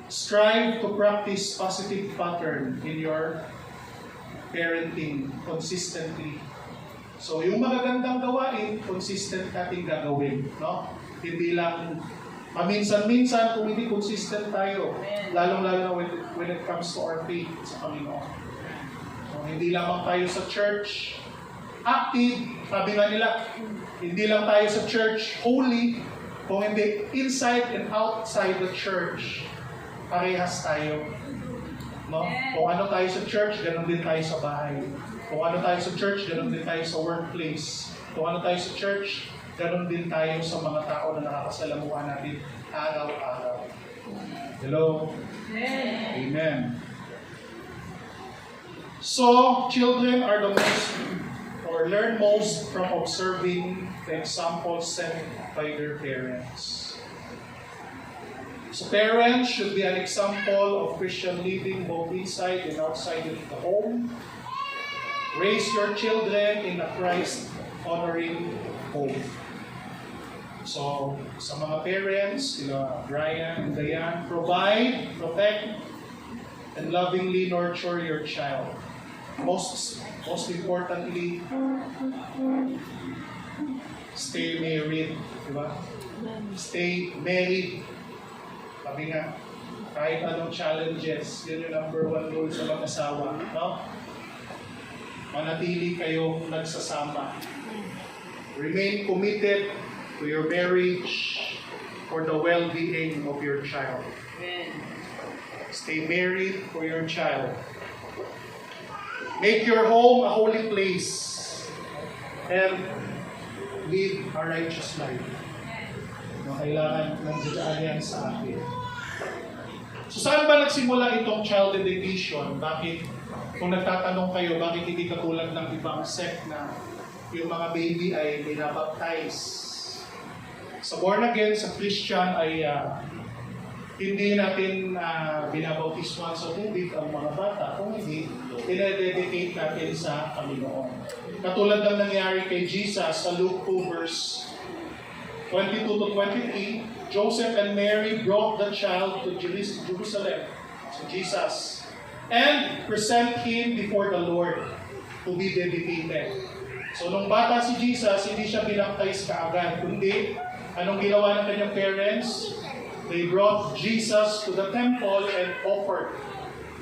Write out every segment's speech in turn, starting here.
Strive to practice positive pattern in your parenting consistently. So, yung magagandang gawain, consistent natin gagawin. No? Hindi lang paminsan-minsan, kung hindi consistent tayo, lalong-lalo na when it comes to our faith sa Panginoon. So, hindi lamang tayo sa church active, sabi nga nila, hindi lang tayo sa church holy, kung hindi inside and outside the church, parehas tayo. No? Kung ano tayo sa church, ganun din tayo sa bahay. Kung ano tayo sa church, ganun din tayo sa workplace. Kung ano tayo sa church, ganun din tayo sa mga tao na nakakasalamuhan natin araw-araw. Hello? Amen. So, children are the most, or learn most from observing the examples set by their parents. So parents should be an example of Christian living both inside and outside of the home. Raise your children in a Christ-honoring home. So, sa mga parents, sila Brian and Diane, provide, protect, and lovingly nurture your child. Most importantly, stay married. Diba? Stay married. Sabi nga, kahit anong challenges, yun yung number one goal sa mag-asawa. No? Manatili kayong nagsasama. Remain committed to your marriage for the well-being of your child. Stay married for your child. Make your home a holy place and live a righteous life. No, kailangan nandiyan yan sa atin. So saan ba nagsimula itong child dedication? Bakit, kung nagtatanong kayo, bakit hindi katulad ng ibang sect na yung mga baby ay binabaptize? Sa born again, sa Christian ay hindi natin binabautisman sa tubig ang mga bata. Kung hindi, dinededicate natin sa Panginoon. Katulad ng nangyari kay Jesus sa Luke 2 verse 22 to 23, Joseph and Mary brought the child to Jerusalem, so Jesus, and present him before the Lord to be dedicated. So nung bata si Jesus, hindi siya binaptize kaagad, kundi anong ginawa ng kanyang parents? They brought Jesus to the temple and offered,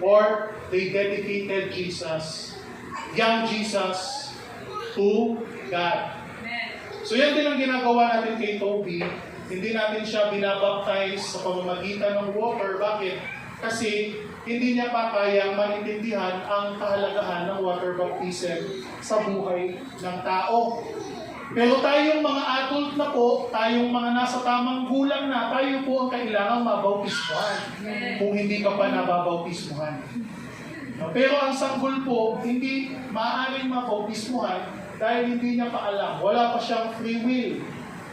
or they dedicated Jesus, young Jesus, to God. So yan din ang ginagawa natin kay Toby. Hindi natin siya binabaptize sa pamamagitan ng water. Bakit? Kasi hindi niya pa kayang maintindihan ang kahalagahan ng water baptism sa buhay ng tao. Pero tayong mga adult na po, tayong mga nasa tamang gulang na, tayo po ang kailangang mabautismuhan kung hindi ka pa nababautismuhan. Pero ang sanggol po, hindi maaaring mabautismuhan dahil hindi niya pa alam. Wala pa siyang free will.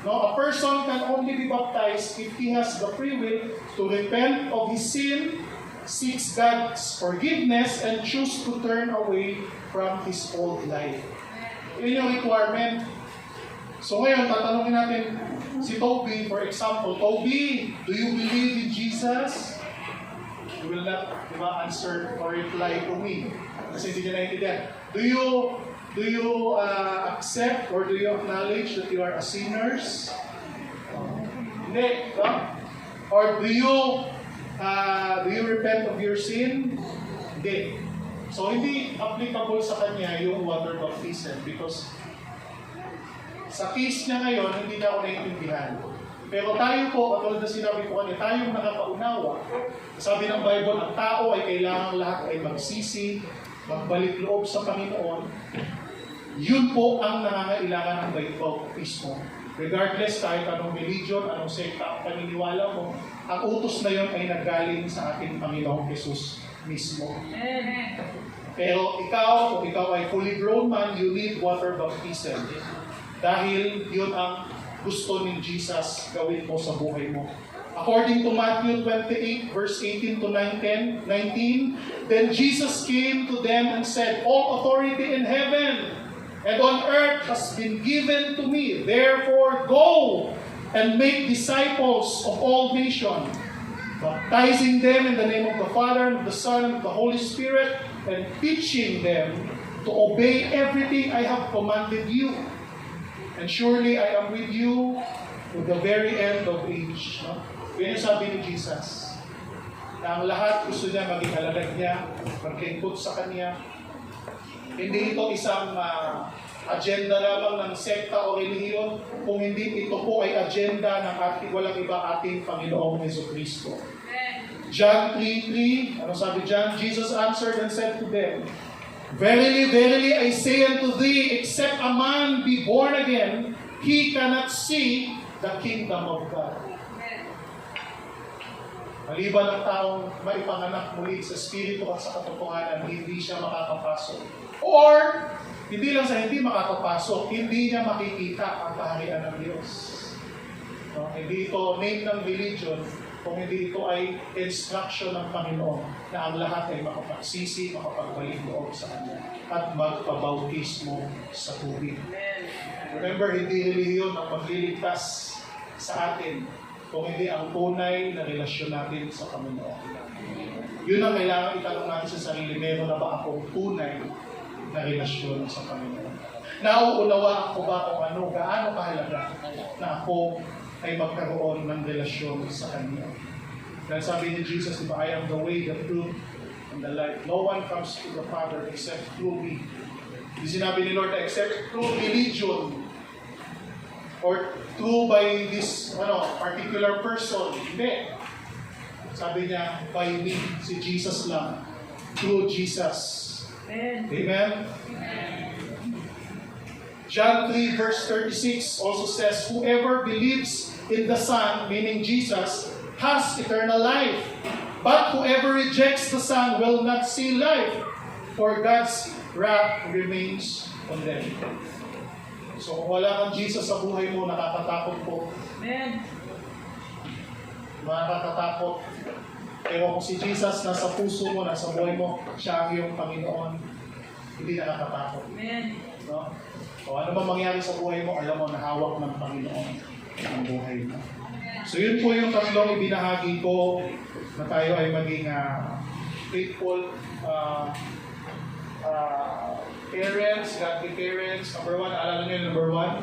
No? A person can only be baptized if he has the free will to repent of his sin, seeks God's forgiveness, and choose to turn away from his old life. Yun yung requirement. So ngayon, tatanungin natin si Toby, for example, Toby, do you believe in Jesus? You will not answer or reply to me. Kasi hindi niya naiintindihan. Do you accept or do you acknowledge that you are a sinner? Hindi. No? Or do you repent of your sin? Hindi. So hindi applicable sa kanya yung water baptism because sa case niya ngayon, hindi na ako naiintindihan. Pero tayo po, katulad na sinabi ko kanina, tayong nakakaunawa. Sabi ng Bible, ang tao ay kailangan lahat ay magsisi, magbalik loob sa Panginoon. Yun po ang nangangailangan ng bautismo. Regardless kahit anong religion, anong sekta ang paniniwala mo, ang utos na yun ay nagaling sa ating Panginoong Jesus mismo. Pero ikaw, kung ikaw ay fully grown man, you need water baptism. Dahil yun ang gusto ni Jesus gawin mo sa buhay mo. According to Matthew 28, verse 18 to 19, then Jesus came to them and said, all authority in heaven and on earth has been given to me. Therefore, go and make disciples of all nations, baptizing them in the name of the Father, and of the Son, and of the Holy Spirit, and teaching them to obey everything I have commanded you. And surely I am with you to the very end of age. No? Yun yung sabi ni Jesus. Na ang lahat gusto niya maging alagad niya, maglingkod sa Kanya. Hindi ito isang agenda lamang ng sekta o relihiyon, kung hindi ito po ay agenda ng ating walang iba ating Panginoong Jesucristo. John 3:3, ano sabi John? Jesus answered and said to them, Verily, verily, I say unto thee, except a man be born again, he cannot see the kingdom of God. Maliban ang taong maipanganak muli sa Espiritu at sa katotohanan, hindi siya makakapasok. Or, hindi lang sa hindi makakapasok, hindi niya makikita ang kaharian ng Diyos. No? Hindi ito name ng religion, kung hindi ito ay instruction ng Panginoon na ang lahat ay makapagsisi, makapagbalik loob sa Kanya at magpabautismo sa tubig. Remember, hindi relihiyon ang magliligtas sa atin kung hindi ang tunay na relasyon natin sa Panginoon. Yun ang kailangan itanong natin sa sarili, meron na ba akong tunay na relasyon sa Panginoon? Nauunawaan ko ba kung ano, gaano kahalaga na ako ay magkaroon ng relasyon sa Kanya? Dahil sabi ni Jesus, diba, I am the way, the truth, and the life. No one comes to the Father except through me. Di sinabi ni Lord na except through religion or through by this particular person. Hindi. Sabi niya, by me, si Jesus lang. Through Jesus. Amen. Amen? John 3 verse 36 also says, Whoever believes in the Son, meaning Jesus, has eternal life. But whoever rejects the Son will not see life, for God's wrath remains on them. So kung wala kang Jesus sa buhay mo, nakakatakot po. Amen. Nakakatakot. Pero kung si Jesus nasa puso mo, nasa buhay mo, siya ang iyong Panginoon, hindi nakakatakot. Amen. No? O ano man mangyari sa buhay mo, alam mo na hawak ng Panginoon ang buhay mo. So yun po yung tatlong ibinahagi ko na tayo ay maging faithful parents, godly parents. Number one, alala nyo yung number one?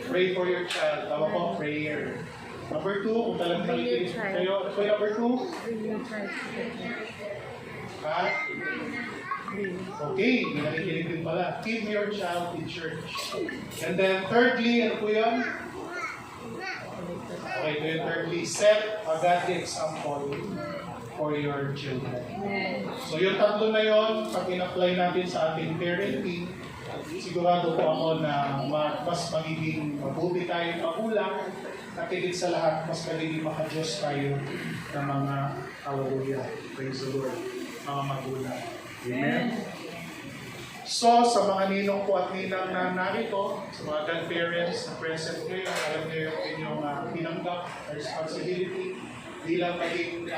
Pray for your child. Tama po, prayer. Number two, kung talagang nakikinig kayo, ano po yung number two? Ha? Okay, nakikinig din pala. Keep your child in church. And then thirdly, ano po yun? Okay, ito yung thirdly, set a godly example for your children. So yung tatlo na yon, pag in-apply natin sa ating parenting, sigurado po ako na mas magiging mabuti tayong magulang at higit sa lahat, mas magiging makadiyos tayo ng mga hallelujah. Praise the Lord. Mga magulang. Amen. So, sa mga ninong po at ninang na narito, sa mga godparents na present kayo, alam niyo yung inyong tinanggap na responsibility bilang maging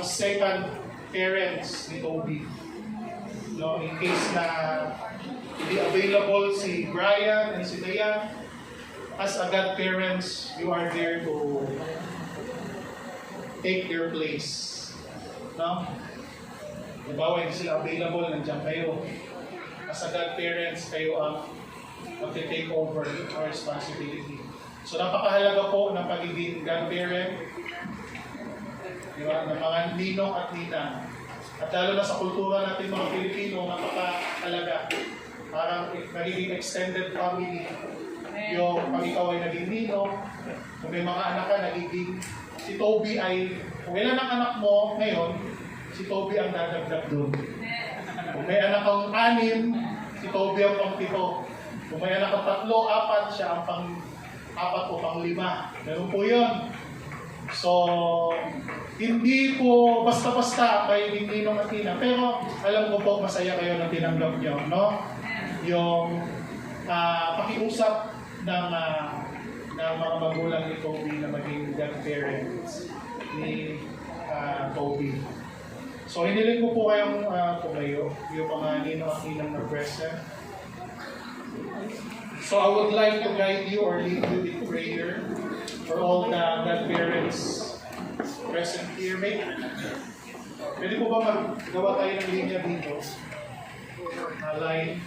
second parents ni Toby. No, in case na hindi available si Brian and si Dayan, as a godparents, you are there to take their place. No? Halimbawa, hindi sila available, nandiyan kayo. As a godparents, kayo ang mag-take over our responsibility. So napakahalaga po ng pagiging godparent, diba, ng mga ninong at ninang. At lalo na sa kultura natin mga Pilipino, napakahalaga. Parang nagiging extended family. Yung pag ikaw ay naging ninong, kung may mga anak ka, nagiging si Toby ay, kung ilan ang anak mo ngayon, si Toby ang dadagdag doon. Kung may anak kang 6, si Toby ang pang-7. Kung may anak kang 3, 4, siya ang pang-4 o pang-5. Meron po yun. So, hindi po basta-basta kayo ninong at tina. Pero alam ko po, masaya kayo na tinanggap nyo, no? Yung pakiusap ng mga magulang ni Toby na maging godparents ni Toby. So, hiniling ko po kayong tumayo, yung mga ninong at ninang na present. So I would like to guide you or lead you in prayer for all the godparents present here. Pwede po ba maggawa tayo ng linya dito? Na line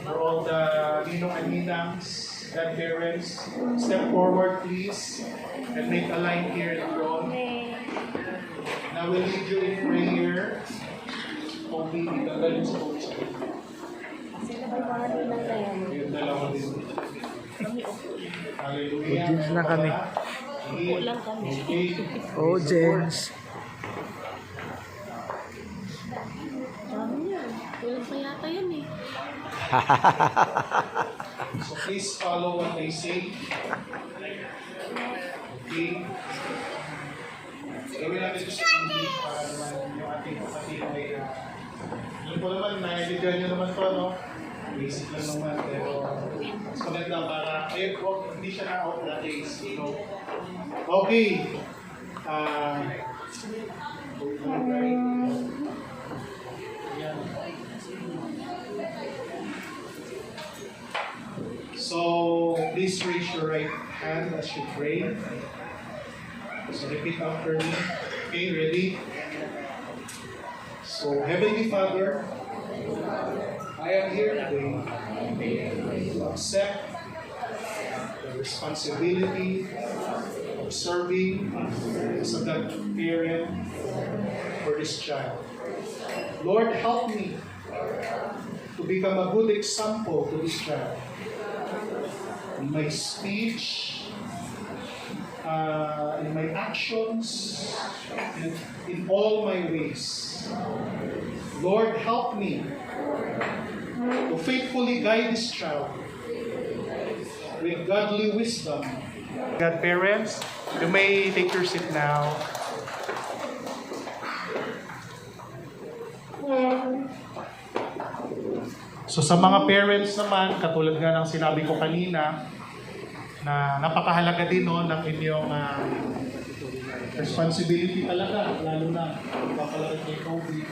for all the ninong and ninangs, godparents. Step forward please and make a line here in the front. Now we'll lead you in prayer. Kung hindi ka galing sa Holy Spirit. Yung dalawa din. Hallelujah. James na kami. Okay. Oh, James. Dami yan. Walang pa yata yan eh. So please follow what I say. Okay. Gawin natin ito sa English para naman yung ating kapatid ay alam po naman, naiintindihan nyo naman po, no? Basic lang naman, pero mas maganda para, hindi siya na-out na days, you know. Okay. So, please raise your right hand as you pray. So, repeat after me. Okay, ready? So, Heavenly Father, I am here today to accept the responsibility of serving as a godparent for this child. Lord, help me to become a good example to this child. In my speech, in my actions, and in all my ways. Lord, help me to faithfully guide this child with godly wisdom. Godparents, you may take your seat now. So sa mga parents naman, katulad nga ng sinabi ko kanina, na napakahalaga din no, ng inyong responsibility talaga, lalo na papalaki kay Kobe.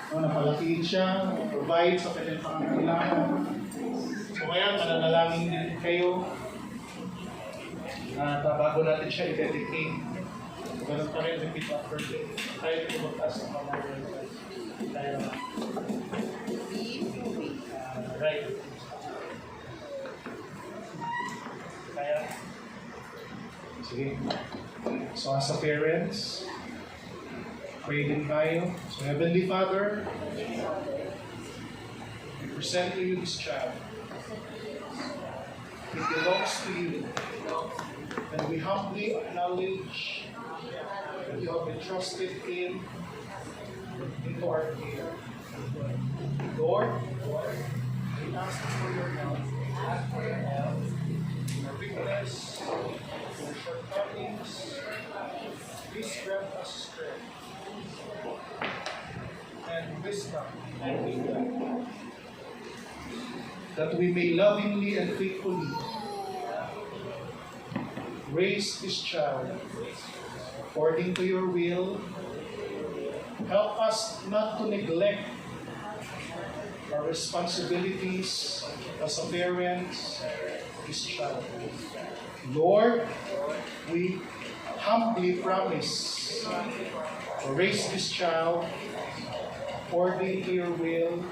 No, napalakiin siya, provide sa kanyang pangangailangan. So kaya mananalangin din kayo at bago natin siya i-dedicate. Ganun pa rin, repeat after me. Tayo rin magtaas ng pamamayan. Tayo naman. Right. Kaya. Sige. So as a parents, pray din tayo. So Heavenly Father, we present to you this child. It belongs to you. And we humbly acknowledge that you have entrusted him into our care. Lord, we ask for your help. Ask for your help. In our weakness, in our shortcomings, please grant us strength and wisdom that we may lovingly and faithfully raise this child according to your will. Help us not to neglect our responsibilities as a parents of this child. Lord, we humbly promise to raise this child according to your will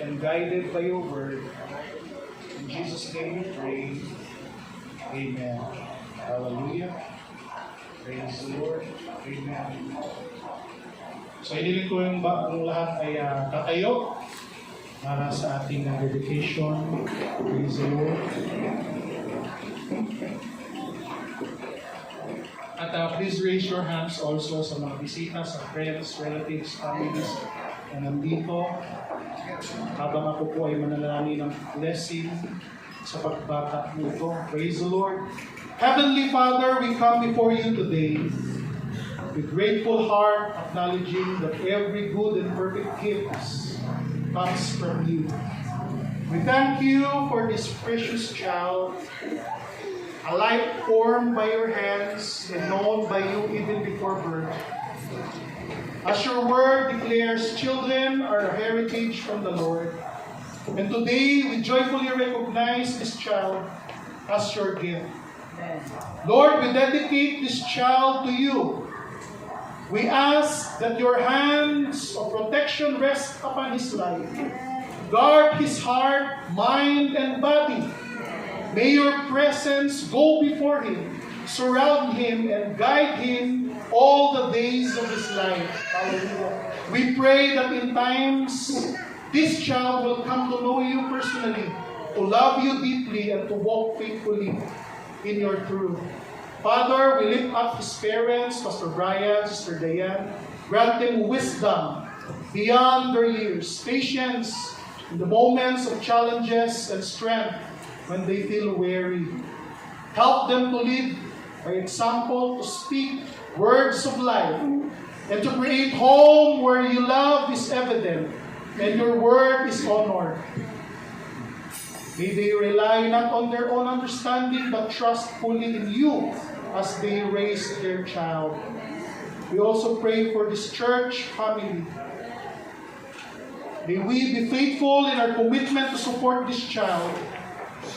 and guided by your word. In Jesus' name we pray. Amen. Hallelujah. Praise the Lord. Amen. So, iniling ko yung lahat ay tatayo para sa ating dedication. Praise the Lord. At please raise your hands also sa mga bisita, sa friends, relatives, families na nandito. Habang ako po ay manalangin ng blessing sa pagbata nito. Praise the Lord. Heavenly Father, we come before you today with grateful heart, acknowledging that every good and perfect gift comes from you. We thank you for this precious child, a life formed by your hands and known by you even before birth. As your word declares, children are a heritage from the Lord, And today, we joyfully recognize this child as your gift. Lord, we dedicate this child to you. We ask that your hands of protection rest upon his life. Guard his heart, mind, and body. May your presence go before him, surround him, and guide him all the days of his life. Hallelujah. We pray that in times, this child will come to know you personally, to love you deeply, and to walk faithfully in your truth. Father, we lift up his parents, Pastor Brian, Sister Diane. Grant them wisdom beyond their years, patience in the moments of challenges, and strength when they feel weary. Help them to live by example, to speak words of life, and to create home where your love is evident and your word is honored. May they rely not on their own understanding, but trust fully in you as they raise their child. We also pray for this church family. May we be faithful in our commitment to support this child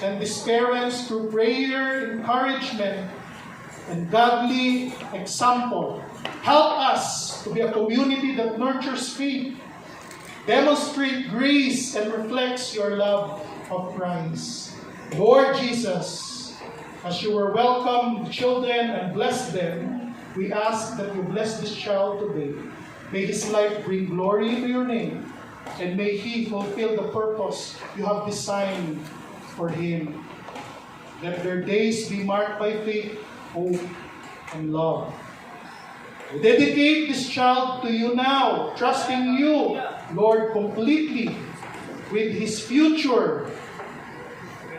and these parents through prayer, encouragement, and godly example. Help us to be a community that nurtures faith, demonstrates grace, and reflects your love of Christ. Lord Jesus, as you will welcome the children and bless them, we ask that you bless this child today. May his life bring glory to your name, and may he fulfill the purpose you have designed for him. Let their days be marked by faith, hope, and love. We dedicate this child to you now, trusting you, Lord, completely with his future.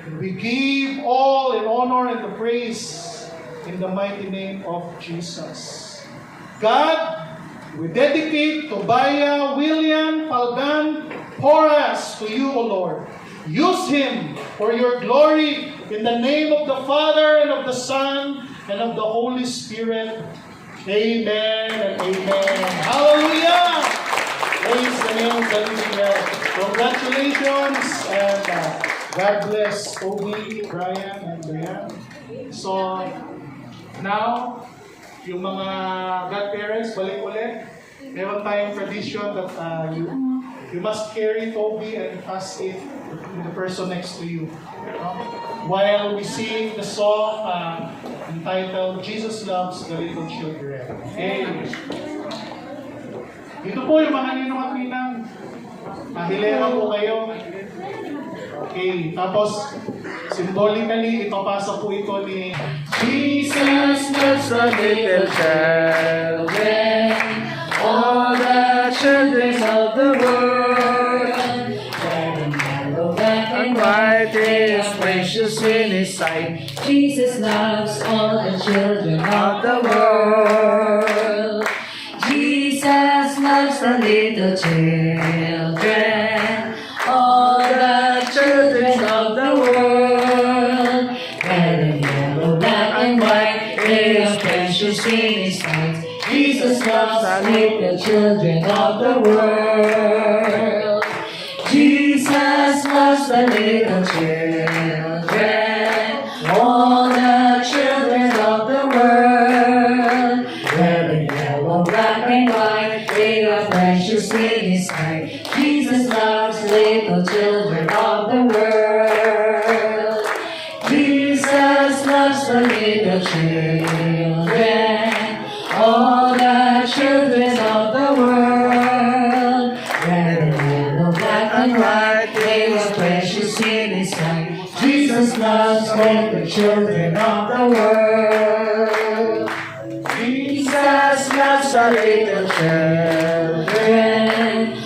And we give all in honor and the praise in the mighty name of Jesus. God, we dedicate Tobiah William Palgan Porras to you, O Lord. Use him for your glory in the name of the Father and of the Son and of the Holy Spirit. Amen and amen. Hallelujah! Praise the name of the living God. Congratulations and God bless Toby, Brian, and Diane. So, now, yung mga godparents, balik ulit. Meron tayong tradition that you must carry Toby and pass it to the person next to you. While we sing the song entitled, Jesus Loves the Little Children. Okay. Dito po yung mga ninong at ninang. Mahilera po kayo. Okay. Tapos, symbolically, ipapasa po ito ni Jesus loves the little children, all the children of the world. Red and yellow, black and white, they are precious in His sight. Jesus loves all the children of the world. Jesus loves the little children, all the children of the world. Red and yellow, black and white, they are precious in His sight. Jesus loves the little children of the world. Jesus loves the little children, all the children of the world. Red and yellow, black and white, they are precious in His sight. Jesus loves little children of the world. Jesus loves the little children, all the children of the world. Red and yellow, black and white, they were precious in His sight. Jesus loves little children of the world. Jesus loves the little children,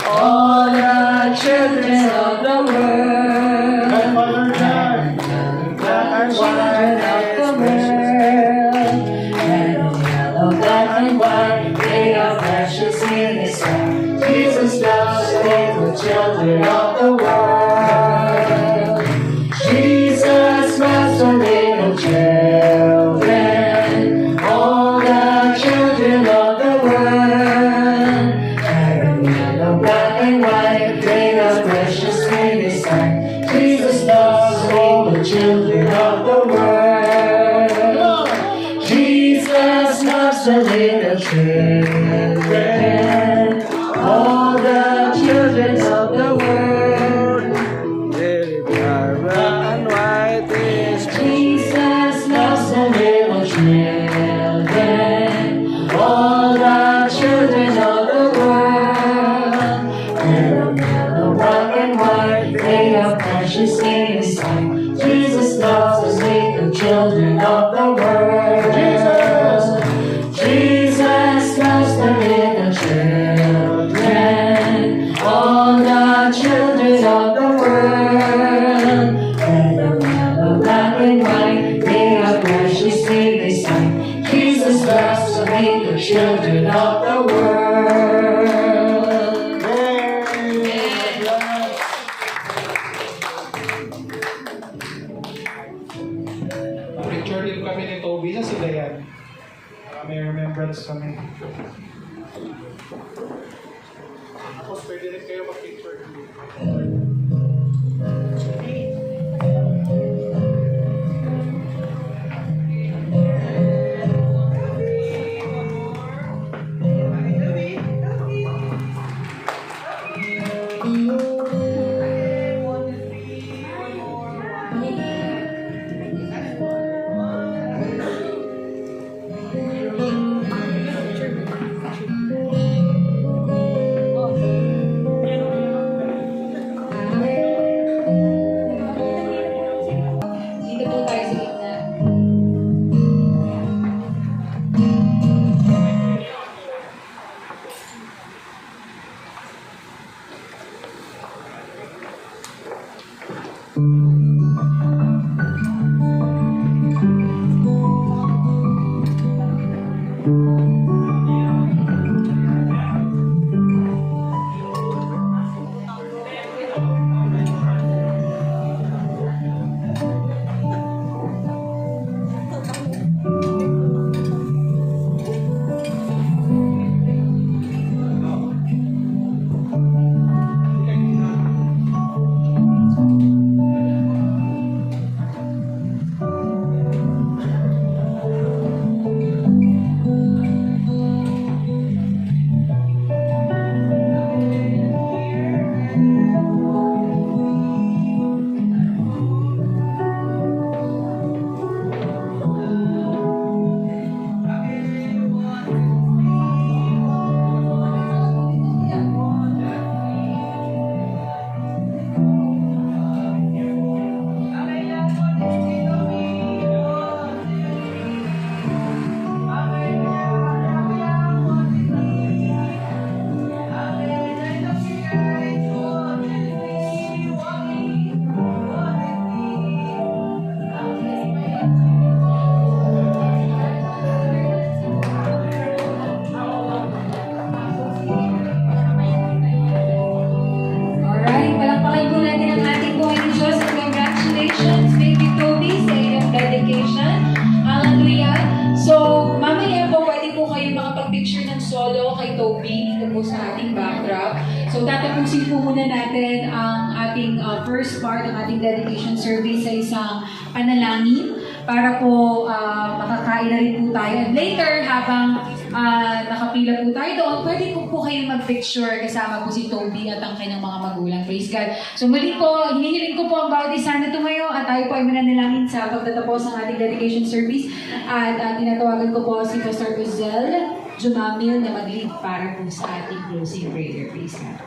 all the children of the world. Grandfather John. Black and white of the world. Red and yellow, black and white, they are precious in His sight. Jesus loves the little children of the world. Jesus loves the little children, all the children of the world. Red and yellow, black and white, they are precious in His sight. children, all the children of the world. And white is Jesus loves the little children, all the children of the world. Little yellow, black and white, they are precious in His sight. Jesus loves the little children of the world. Jesus loves the little children, all the children of the world. Little yellow, black and white, they are precious in His sight. Jesus loves the little children of the world. Picture din kami ni Toby sa Silayan. May remembrance kami. Tapos pwede rin kayo mag-picture. Dito po tayo sa gitna. Alright, palakpakan po natin ang ating Panginoon Diyos at congratulations, baby Toby, sa iyong dedication. Hallelujah! So, mamaya po, pwede po kayo makapag-picture ng solo kay Toby dito po sa ating backdrop. So, tatapusin po muna natin ang ating first part ng ating dedication service sa isang panalangin para po makakain na rin po tayo. And later, habang nakapila po tayo doon, pwede po kayong mag-picture kasama po si Toby at ang kanyang mga magulang. Praise God. So muli po, hinihiling ko po ang bawat isa na tumayo at tayo po ay mananalangin sa pagtatapos ng ating dedication service. At tinatawagan ko po si Pastor Uzel Jumamil na mag-lead para po sa ating closing prayer. Praise God.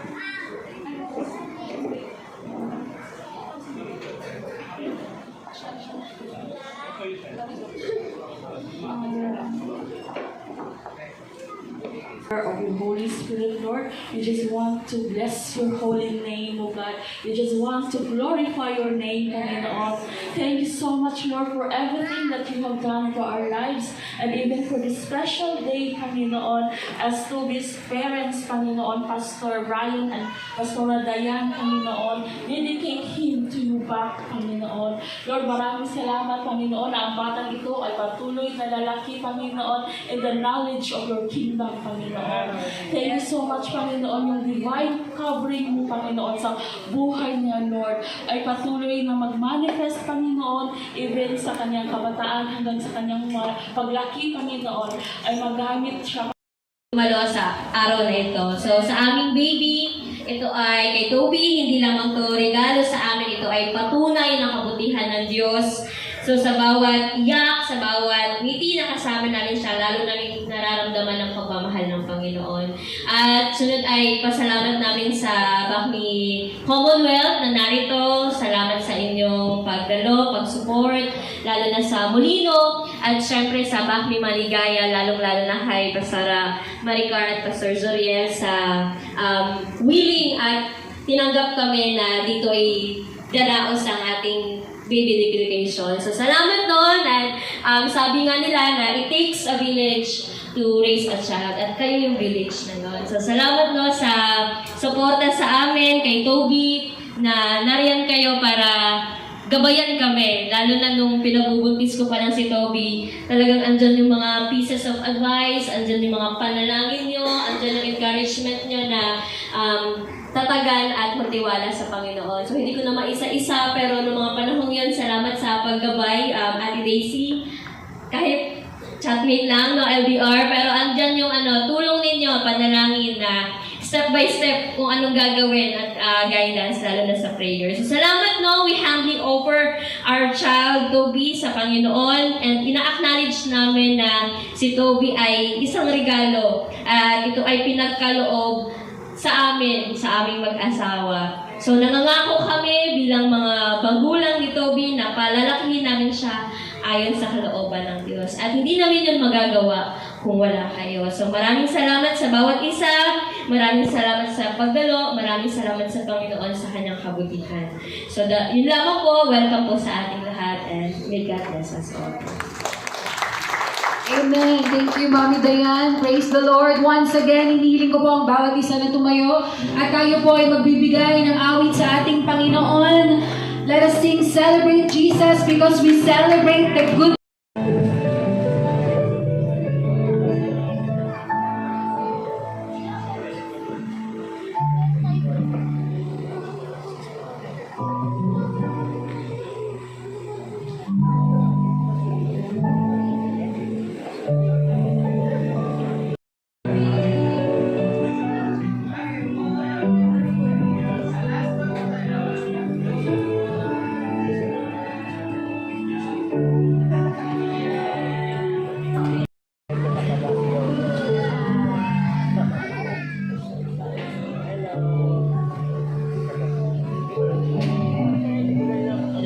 Of your Holy Spirit, Lord, we just want to bless your holy name, oh God. We just want to glorify your name, Panginoon. Thank you so much, Lord, for everything that you have done for our lives and even for this special day, Panginoon, as to these parents, Panginoon, Pastor Brian and Pastor Dayan, Panginoon, dedicate him to you back, Panginoon. Lord, maraming salamat, Panginoon, na ang batang ito ay patuloy na lalaki, Panginoon, in the knowledge of your kingdom, Panginoon. Thank you so much, Panginoon, yung divine covering mo, Panginoon, sa buhay niya, Lord, ay patuloy na mag-manifest, Panginoon, even sa kanyang kabataan hanggang sa kanyang paglaki, Panginoon, ay magamit siya Malo sa araw na ito. So, sa aming baby, ito ay kay Toby, hindi lamang to regalo sa amin, ito ay patunay ng kabutihan ng Diyos. So, sa bawat iyak, sa bawat ngiti na kasama namin siya, lalo namin nararamdaman ng pagmamahal ng Panginoon. At sunod ay pasalamat namin sa Bakmi Commonwealth na narito. Salamat sa inyong pagdalo, pag-support, lalo na sa Molino, at syempre sa Bakmi Maligaya, lalong-lalo na kay Pastora Maricar at Pastor Zoriel sa willing at tinanggap kami na dito ay daraos ang ating baby dedication. So, salamat doon. At sabi nga nila na it takes a village to raise a child. At kayo yung village na yun. So, salamat no sa suporta sa amin, kay Toby, na nariyan kayo para gabayan kami. Lalo na nung pinabubuntis ko pa lang si Toby, talagang andyan yung mga pieces of advice, andyan yung mga panalangin nyo, andyan yung encouragement nyo na tatagan at magtiwala sa Panginoon. So, hindi ko na maisa-isa, pero noong mga panahong yun, salamat sa paggabay, Ate Daisy. Kahit chatmate lang, no, LDR, pero andyan yung tulong ninyo, panalangin na step by step kung anong gagawin at guidance, lalo na sa prayer. So, salamat, no, we humbly offer our child, Toby, sa Panginoon, and ina-acknowledge namin na si Toby ay isang regalo, at ito ay pinagkaloob sa amin, sa aming mag-asawa. So, nangangako kami bilang mga magulang ni Toby na palalakihin namin siya ayon sa kalooban ng Diyos. At hindi namin yun magagawa kung wala kayo. So, maraming salamat sa bawat isa. Maraming salamat sa pagdalo. Maraming salamat sa Panginoon sa kanyang kabutihan. So, yun lamang po. Welcome po sa ating lahat, and may God bless us all. Amen. Thank you, Mommy Dayan. Praise the Lord. Once again, hinihiling ko po ang bawat isa na tumayo at tayo po ay magbibigay ng awit sa ating Panginoon. Let us sing, Celebrate Jesus, because we celebrate the good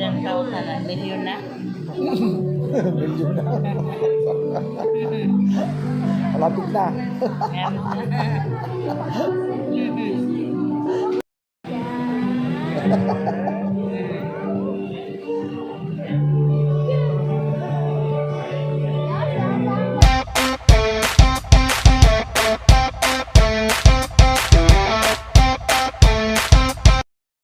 Ilang taon na na? Milyon na? Malapit na. Yan.